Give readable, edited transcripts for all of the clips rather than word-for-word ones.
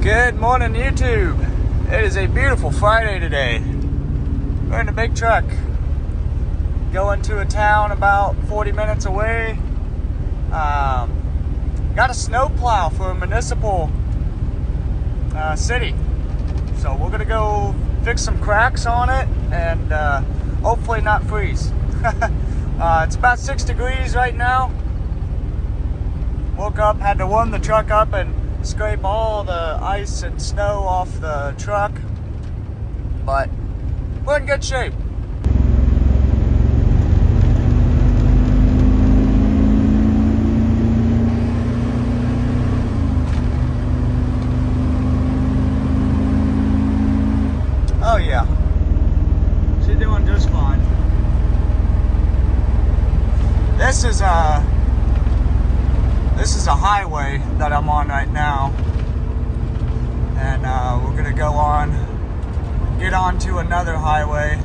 Good morning, YouTube. It is a beautiful Friday today. We're in a big truck going to a town about 40 minutes away. Got a snow plow for a municipal city. So we're gonna go fix some cracks on it and hopefully not freeze. It's about 6 degrees right now. Woke up, had to warm the truck up and scrape all the ice and snow off the truck, but we're in good shape. Oh yeah, she's doing just fine. This is a highway that I'm on right now, and we're gonna go on, get onto another highway.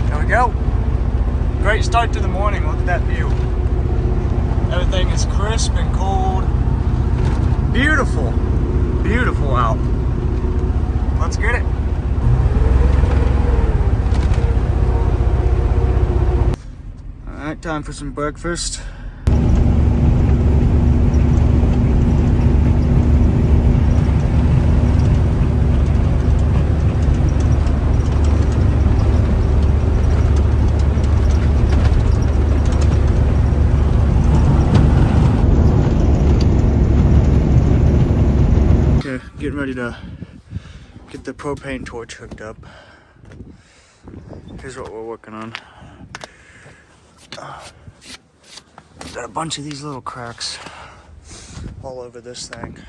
There we go. Great start to the morning. Look at that view. Everything is crisp and cold. Beautiful, beautiful out. Let's get it. Alright, time for some breakfast. Okay, getting ready to get the propane torch hooked up. Here's what we're working on. Got a bunch of these little cracks all over this thing. There's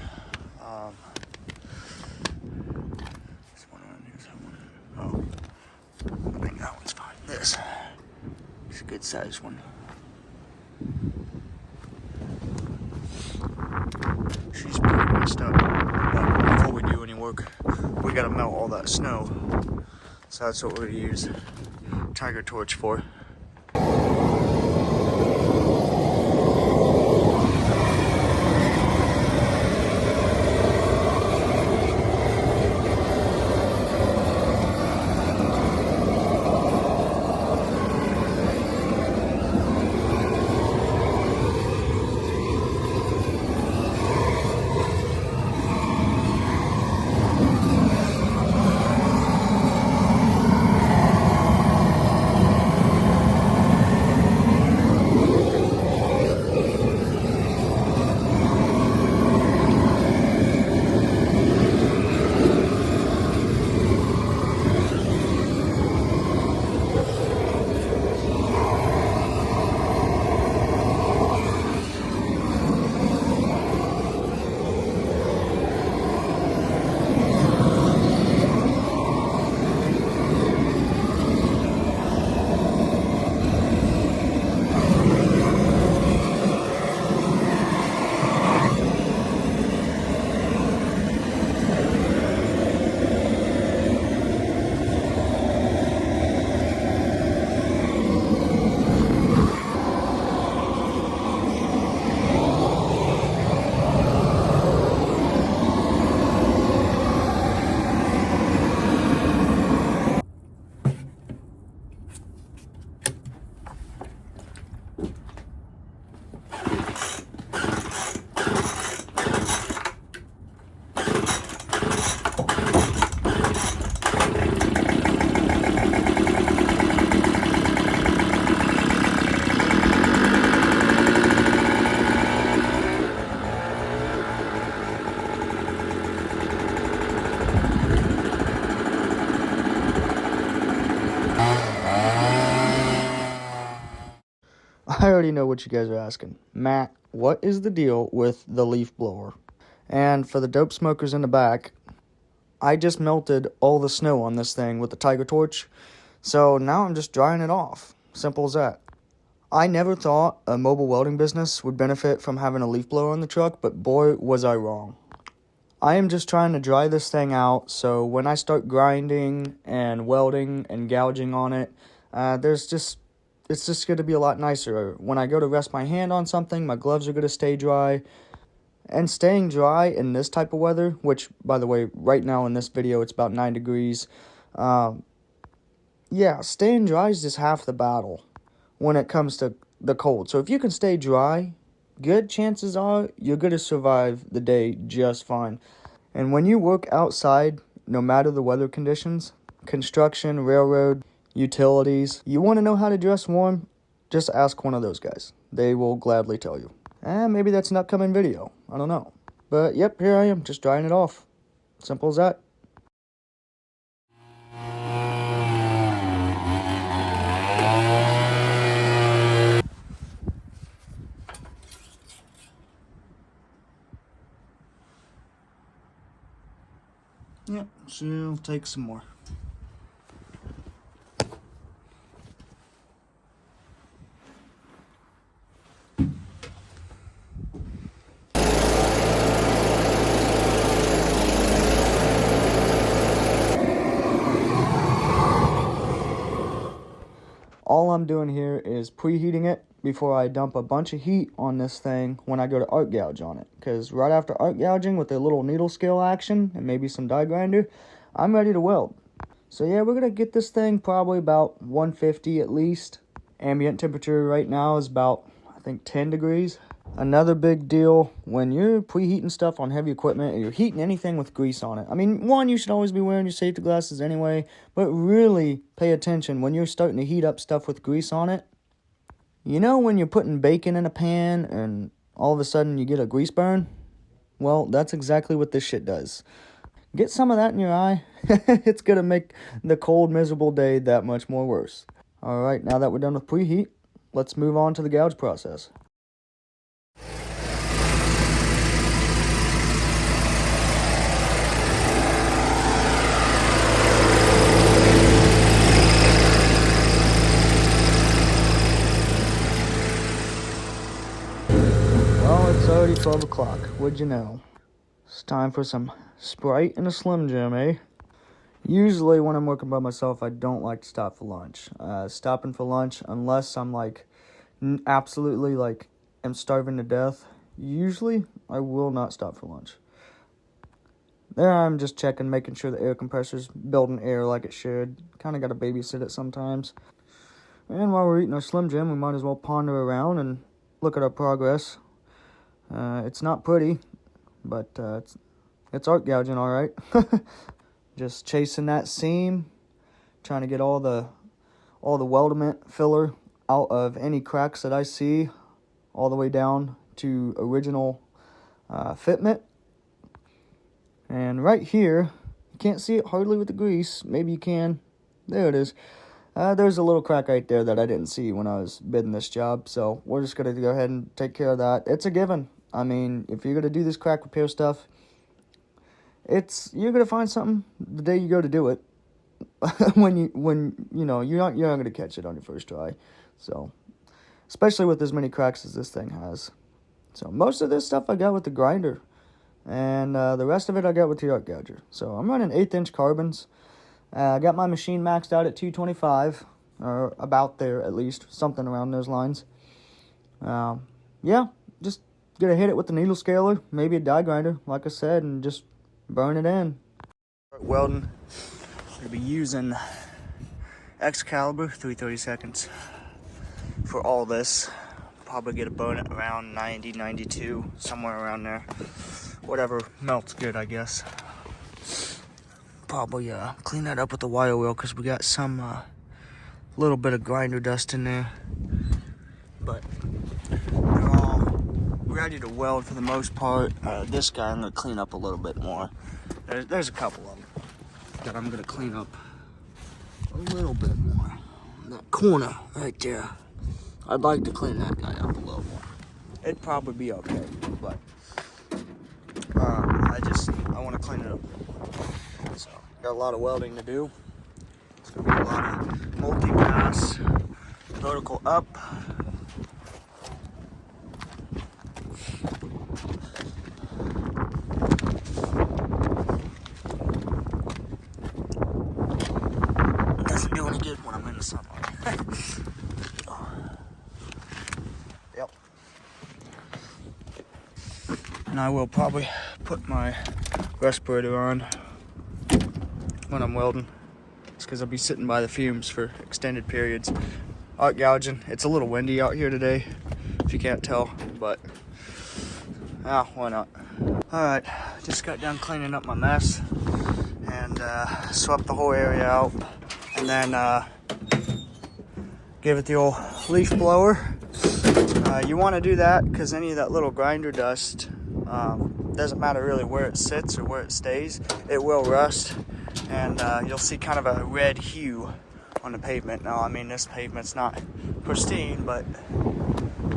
one around here somewhere. Oh, I think that one's fine. This is a good sized one. She's pretty messed up. But before we do any work, we gotta melt all that snow. So that's what we're gonna use Tiger Torch for. I already know what you guys are asking. Matt, what is the deal with the leaf blower? And for the dope smokers in the back, I just melted all the snow on this thing with the Tiger Torch, so now I'm just drying it off. Simple as that. I never thought a mobile welding business would benefit from having a leaf blower on the truck, but boy, was I wrong. I am just trying to dry this thing out, so when I start grinding and welding and gouging on it, there's just it's just going to be a lot nicer. When I go to rest my hand on something, my gloves are going to stay dry. And staying dry in this type of weather, which, by the way, right now in this video, it's about 9 degrees. Yeah, staying dry is just half the battle when it comes to the cold. So if you can stay dry, good chances are you're going to survive the day just fine. And when you work outside, no matter the weather conditions, construction, railroad, utilities, you want to know how to dress warm, just ask one of those guys. They will gladly tell you. And maybe that's an upcoming video. I don't know. But yep, here I am, just drying it off. Simple as that. Yep, so it'll take some more. All I'm doing here is preheating it before I dump a bunch of heat on this thing when I go to arc gouge on it. Because right after arc gouging with a little needle scale action and maybe some die grinder, I'm ready to weld. So yeah, we're going to get this thing probably about 150 at least. Ambient temperature right now is about, I think, 10 degrees. Another big deal when you're preheating stuff on heavy equipment or you're heating anything with grease on it. I mean, one, you should always be wearing your safety glasses anyway, but really pay attention when you're starting to heat up stuff with grease on it. You know when you're putting bacon in a pan and all of a sudden you get a grease burn? Well, that's exactly what this shit does. Get some of that in your eye. It's going to make the cold, miserable day that much more worse. Alright, now that we're done with preheat, let's move on to the gouge process. It's already 12 o'clock. What'd you know? It's time for some Sprite and a Slim Jim, eh? Usually when I'm working by myself, I don't like to stop for lunch. Stopping for lunch, unless I'm like absolutely like am starving to death, usually I will not stop for lunch. There I'm just checking, making sure the air compressor's building air like it should. Kind of got to babysit it sometimes. And while we're eating our Slim Jim, we might as well ponder around and look at our progress. It's not pretty, but it's arc gouging all right. Just chasing that seam, trying to get all the weldment filler out of any cracks that I see, all the way down to original fitment. And right here, you can't see it hardly with the grease. Maybe you can. There it is. There's a little crack right there that I didn't see when I was bidding this job, so we're just going to go ahead and take care of that. It's a given. I mean, if you're going to do this crack repair stuff, you're going to find something the day you go to do it. when you know, you're not going to catch it on your first try. So, especially with as many cracks as this thing has. So, most of this stuff I got with the grinder, and the rest of it I got with the arc gouger. So, I'm running 1/8" carbons. I got my machine maxed out at 225, or about there at least, something around those lines. Yeah, just gonna hit it with the needle scaler, maybe a die grinder, like I said, and just burn it in. Welding, gonna be using Excalibur 3/32 for all this. Probably get a burn at around 90, 92, somewhere around there. Whatever melts good, I guess. Probably clean that up with the wire wheel because we got some little bit of grinder dust in there. But they're all ready to weld for the most part. This guy I'm going to clean up a little bit more. There's a couple of them that I'm going to clean up a little bit more. That corner right there, I'd like to clean that guy up a little more. It'd probably be okay, but I want to clean it up. So, got a lot of welding to do. It's going to be a lot of multi-pass, vertical up. Doesn't do any good when I'm in the sunlight. And I will probably put my respirator on when I'm welding. It's because I'll be sitting by the fumes for extended periods. Art gouging. It's a little windy out here today, if you can't tell, but why not? Alright, just got done cleaning up my mess and swept the whole area out, and then give it the old leaf blower. You want to do that because any of that little grinder dust, doesn't matter really where it sits or where it stays, it will rust, and you'll see kind of a red hue on the pavement. Now, I mean, this pavement's not pristine, but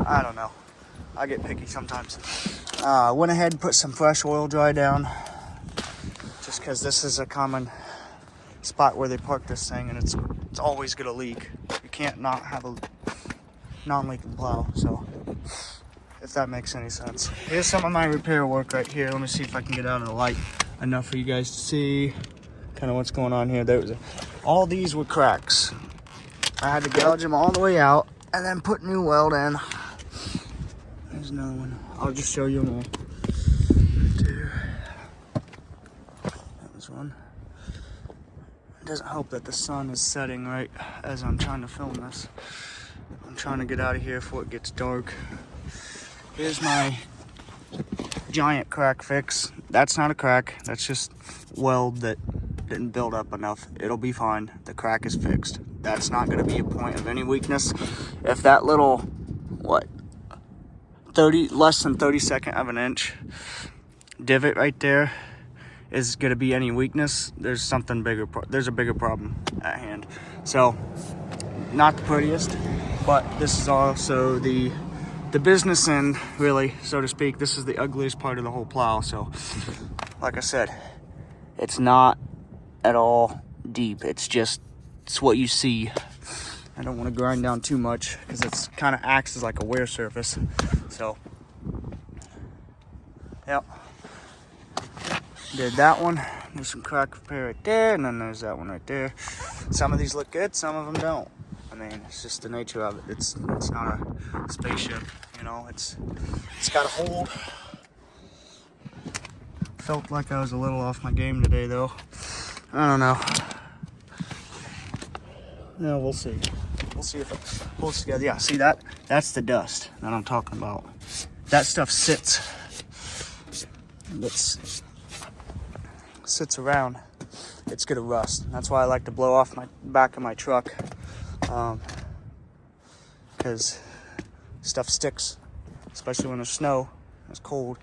I don't know. I get picky sometimes. I went ahead and put some fresh oil dry down, just because this is a common spot where they park this thing, and it's always gonna leak. You can't not have a non-leaking plow, so if that makes any sense. Here's some of my repair work right here. Let me see if I can get out of the light enough for you guys to see kind of what's going on here. All these were cracks. I had to gouge them all the way out and then put new weld in. There's another one. I'll just show you them all. Two. That was one. It doesn't help that the sun is setting right as I'm trying to film this. I'm trying to get out of here before it gets dark. Here's my giant crack fix. That's not a crack. That's just weld that didn't build up enough. It'll be fine. The crack is fixed. That's not going to be a point of any weakness. If that little, less than 32nd of an inch divot right there is going to be any weakness, there's something bigger. There's a bigger problem at hand. So, not the prettiest, but this is also the business end, really, so to speak. This is the ugliest part of the whole plow. So, like I said, it's not at all deep. It's what you see. I don't want to grind down too much because it's kind of acts as like a wear surface. So, yep. Did that one. There's some crack repair right there, and then there's that one right there. Some of these look good, some of them don't. I mean, it's just the nature of it. It's not a spaceship, you know. It's got a hold. Felt like I was a little off my game today, though. I don't know. No, we'll see. We'll see if it holds together. Yeah, see that? That's the dust that I'm talking about. That stuff sits around. It's gonna rust. That's why I like to blow off my back of my truck, because stuff sticks, especially when there's snow. It's cold.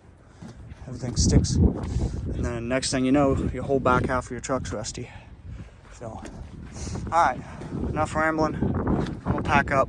Everything sticks, and then next thing you know, your whole back half of your truck's rusty. So, all right, enough rambling. I'm gonna pack up.